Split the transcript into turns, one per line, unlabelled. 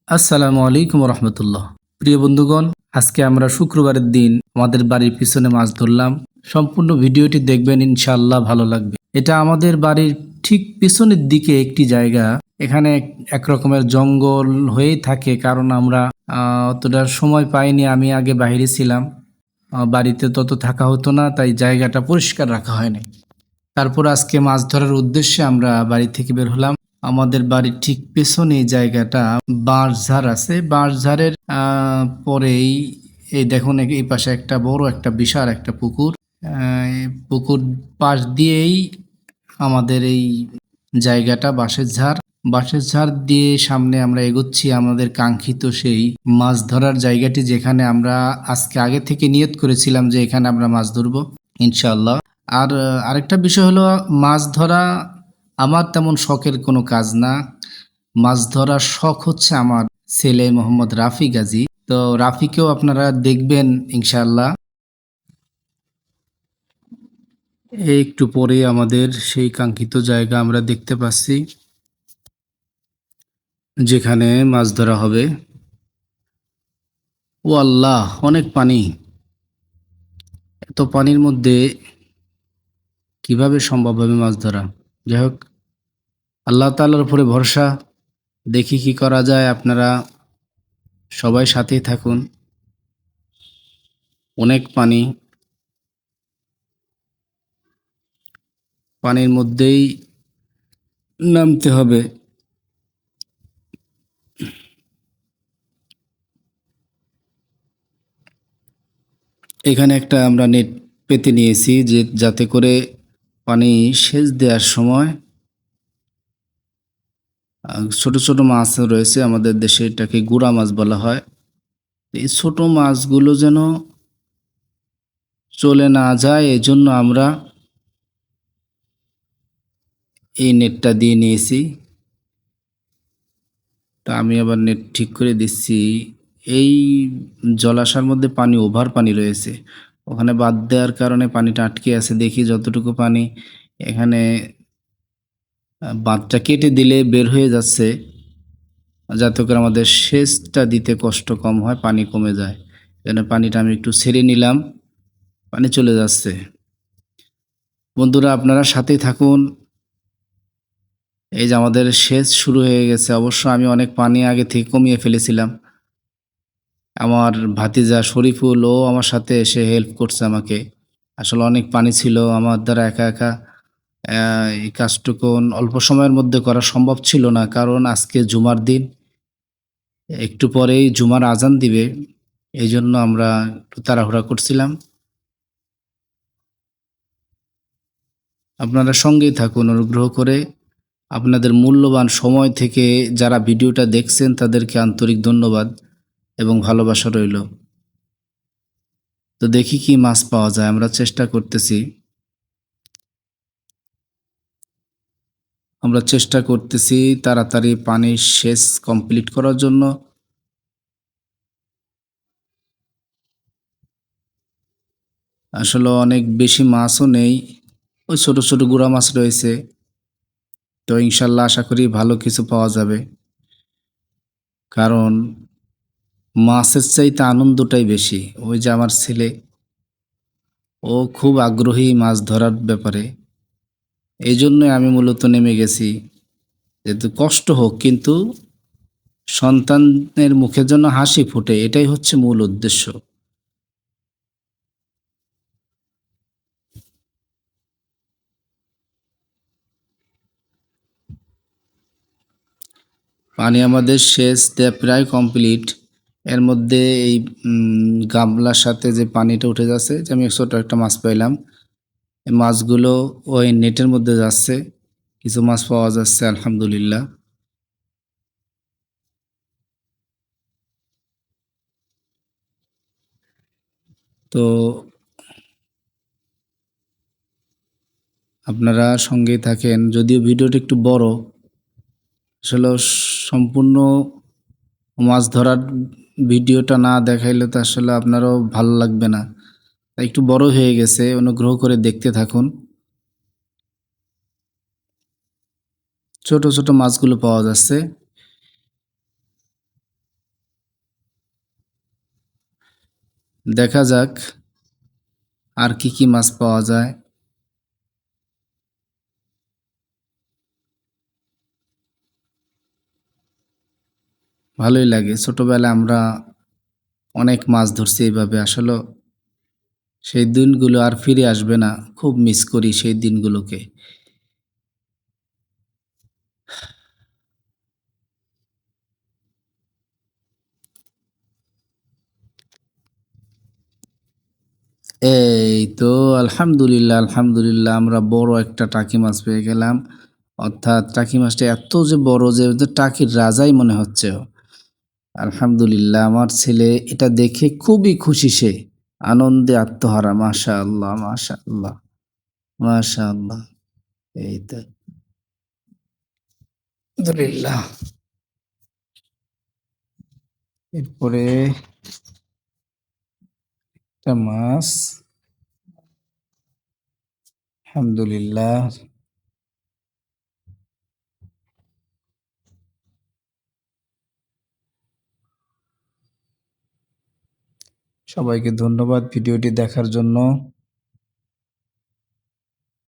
আসসালামু আলাইকুম রহমতুল্লাহ। প্রিয় বন্ধুগণ, আজকে আমরা শুক্রবারের দিন আমাদের বাড়ির পিছনে মাছ ধরলাম। সম্পূর্ণ ভিডিওটি দেখবেন, ইনশাআল্লাহ ভালো লাগবে। এটা আমাদের বাড়ির ঠিক পিছনের দিকে একটি জায়গা। এখানে এক রকমের জঙ্গল হয়েই থাকে, কারণ আমরা অতটা সময় পাইনি। আমি আগে বাইরে ছিলাম, বাড়িতে তত থাকা হতো না, তাই জায়গাটা পরিষ্কার রাখা হয়নি। তারপর আজকে মাছ ধরার উদ্দেশ্যে আমরা বাড়ি থেকে বের হলাম। আমাদের বাড়ির ঠিক পেছনে এই জায়গাটা বাঁশঝাড় আছে। বাঁশঝাড়ের পরেই এই দেখুন, এই পাশে একটা বড় একটা বিশাল একটা পুকুর। এই পুকুর পাশ দিয়েই আমাদের এই জায়গাটা বাঁশের ঝাড় দিয়ে সামনে আমরা এগোচ্ছি আমাদের কাঙ্ক্ষিত সেই মাছ ধরার জায়গাটি, যেখানে আমরা আজকে আগে থেকে নিয়ত করেছিলাম যে এখানে আমরা মাছ ধরবো ইনশাআল্লাহ। আর আরেকটা বিষয় হলো, মাছ ধরা আমার তেমন শখের কোনো কাজ না। মাছ ধরার শখ হচ্ছে আমার ছেলে মোহাম্মদ রাফি গাজী। তো রাফিকেও আপনারা দেখবেন ইনশাআল্লাহ। এই একটু পরে আমাদের সেই কাঙ্ক্ষিত জায়গা আমরা দেখতে পাচ্ছি, যেখানে মাছ ধরা হবে। ও আল্লাহ, অনেক পানি! এত পানির মধ্যে কিভাবে সম্ভব হবে মাছ ধরা? যাই হোক, আল্লাহ তাআলার উপরে ভরসা। দেখি কি করা যায়। আপনারা সবাই সাথেই থাকুন। অনেক পানি, পানির মধ্যেই নামতে হবে। এখানে একটা আমরা নেট পেতে নিয়েছি, যাতে করে পানি সেচ দেওয়ার সময় ছোট ছোট মাছ রয়েছে, আমাদের দেশে এটাকে গুড়া মাছ বলা হয়। এই ছোট মাছগুলো যেন চলে না যায়, এজন্য আমরা এই নেটটা দিয়ে নিয়েছি। তা আমি আবার নেট ঠিক করে দিচ্ছি। এই জলাশয়ের মধ্যে পানি, ওভার পানি রয়েছে, ওখানে বাদ দেওয়ার কারণে পানিটা আটকে আছে। দেখি যতটুকু পানি এখানে বাঁধটা কেটে দিলে বের হয়ে যাচ্ছে, যাতে করে আমাদের সেচটা দিতে কষ্ট কম হয়, পানি কমে যায়। এখানে পানিটা আমি একটু ছেড়ে নিলাম, পানি চলে যাচ্ছে। বন্ধুরা, আপনারা সাথেই থাকুন। এই যে আমাদের সেচ শুরু হয়ে গেছে। অবশ্য আমি অনেক পানি আগে থেকে কমিয়ে ফেলেছিলাম। আমার ভাতিজা শরীফুল ও আমার সাথে এসে হেল্প করছে আমাকে। আসলে অনেক পানি ছিল, আমার দ্বারা একা একা এই কাজটুকুন অল্প সময়ের মধ্যে করা সম্ভব ছিল না, কারণ আজকে জুমার দিন। একটু পরেই জুমার আজান দিবে, এই জন্য আমরা একটু তাড়াহুড়া করছিলাম। আপনারা সঙ্গেই থাকুন অনুগ্রহ করে। আপনাদের মূল্যবান সময় থেকে যারা ভিডিওটা দেখছেন, তাদেরকে আন্তরিক ধন্যবাদ এবং ভালোবাসা রইল। তো দেখি কি মাছ পাওয়া যায়, আমরা চেষ্টা করতেছি। তাড়াতাড়ি পানি সেচ কমপ্লিট করার জন্য। আসলে অনেক বেশি মাছও নেই, ওই ছোট ছোট গুড়া মাছ রয়েছে। তো ইনশাল্লাহ আশা করি ভালো কিছু পাওয়া যাবে, কারণ মাছের চাইতে আনন্দটাই বেশি। ওই যে আমার ছেলে, ও খুব আগ্রহী মাছ ধরার ব্যাপারে। এই জন্যই আমি মূলত নেমে গেছি, যেহেতু কষ্ট হোক, কিন্তু সন্তানের মুখে যেন হাসি ফোটে, এটাই হচ্ছে মূল উদ্দেশ্য। পানি আমাদের সেচ দেওয়া প্রায় কমপ্লিট। এর মধ্যে এই গামলার সাথে যে পানিটা উঠে যাচ্ছে, যে আমি ছোট একটা মাছ পাইলাম। এই মাছগুলো ওই নেটের মধ্যে যাচ্ছে, কিছু মাছ পাওয়া যাচ্ছে আলহামদুলিল্লাহ। তো আপনারা সঙ্গেই থাকেন। যদিও ভিডিওটা একটু বড়, আসলে সম্পূর্ণ মাছ ধরার ভিডিওটা না দেখাইলে তো আসলে আপনারও ভালো লাগবে না। তাই একটু বড় হয়ে গেছে, অনুগ্রহ করে দেখতে থাকুন। ছোট ছোট মাছগুলো পাওয়া যাচ্ছে। দেখা যাক আর কি কি মাছ পাওয়া যায়। ভালোই লাগে। ছোটবেলায় আমরা অনেক মাছ ধরছি এইভাবে। আসলেও সেই দিনগুলো আর ফিরে আসবে না। খুব মিস করি সেই দিনগুলোকে। এই তো আলহামদুলিল্লাহ, আলহামদুলিল্লাহ আমরা বড় একটা টাকি মাছ পেয়ে গেলাম। অর্থাৎ টাকি মাছটা এত যে বড় যে টাকির রাজাই মনে হচ্ছে ও। আলহামদুলিল্লাহ আমার ছেলে এটা দেখে খুবই খুশি সে। আনন্দে আত্মহারা। মাশাআল্লাহ, মাশাআল্লাহ, মাশাআল্লাহ। এই তো আলহামদুলিল্লাহ। এরপরে একটা মাছ। আলহামদুলিল্লাহ। সবাইকে ধন্যবাদ ভিডিওটি দেখার জন্য।